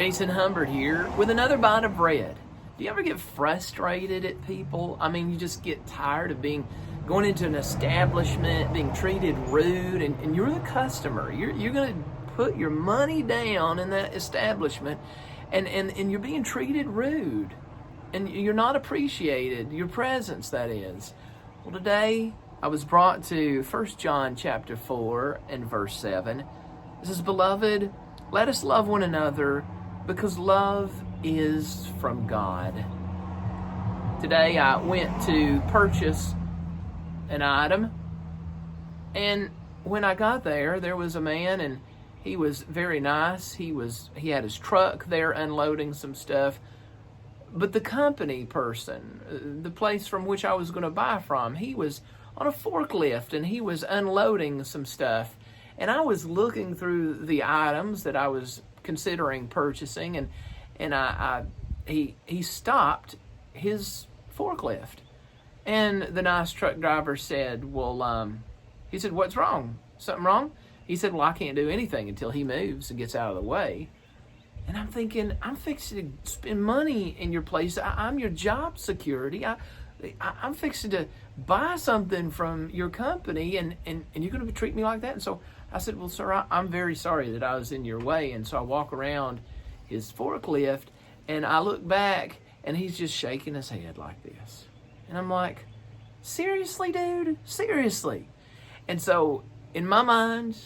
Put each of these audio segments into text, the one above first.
Jason Humbert here with another bite of bread. Do you ever get frustrated at people? I mean, you just get tired of going into an establishment, being treated rude, and you're the customer. You're going to put your money down in that establishment, and you're being treated rude, and you're not appreciated, your presence, that is. Well, today I was brought to 1 John chapter 4 and verse 7. It says, "Beloved, let us love one another, because love is from God." Today I went to purchase an item, and when I got there, there was a man, and he was very nice. He had his truck there unloading some stuff. But the company person, the place from which I was going to buy from, he was on a forklift and he was unloading some stuff. And I was looking through the items that I was considering purchasing, and he stopped his forklift. And the nice truck driver said, he said, "What's wrong? Something wrong?" He said, "Well, I can't do anything until he moves and gets out of the way." And I'm thinking, I'm fixing to spend money in your place. I'm your job security. I'm fixing to buy something from your company, and you're going to treat me like that? And so I said, "Well, sir, I'm very sorry that I was in your way." And so I walk around his forklift, and I look back, and he's just shaking his head like this. And I'm like, "Seriously, dude? Seriously?" And so in my mind,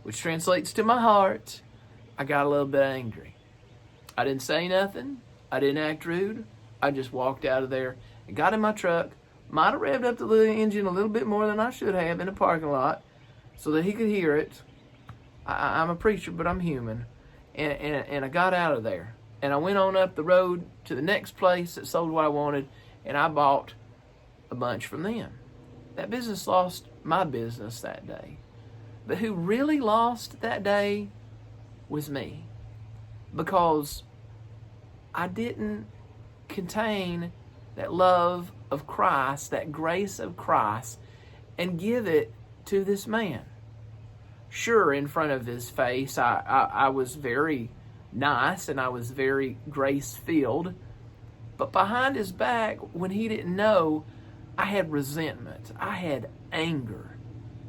which translates to my heart, I got a little bit angry. I didn't say nothing. I didn't act rude. I just walked out of there and got in my truck. Might have revved up the little engine a little bit more than I should have in a parking lot so that he could hear it. I'm a preacher, but I'm human. And I got out of there. And I went on up the road to the next place that sold what I wanted, and I bought a bunch from them. That business lost my business that day. But who really lost that day was me, because I didn't contain that love of Christ, that grace of Christ, and give it to this man. Sure, in front of his face, I was very nice and I was very grace-filled, but behind his back, when he didn't know, I had resentment, I had anger.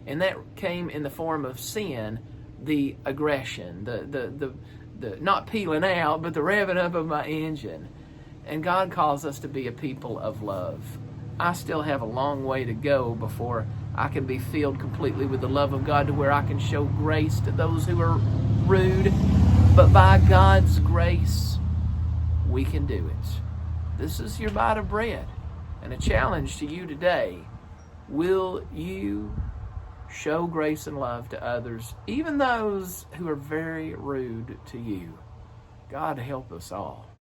And that came in the form of sin, the aggression, the not peeling out, but the revving up of my engine. And God calls us to be a people of love. I still have a long way to go before I can be filled completely with the love of God to where I can show grace to those who are rude. But by God's grace, we can do it. This is your bite of bread. And a challenge to you today. Will you show grace and love to others, even those who are very rude to you? God help us all.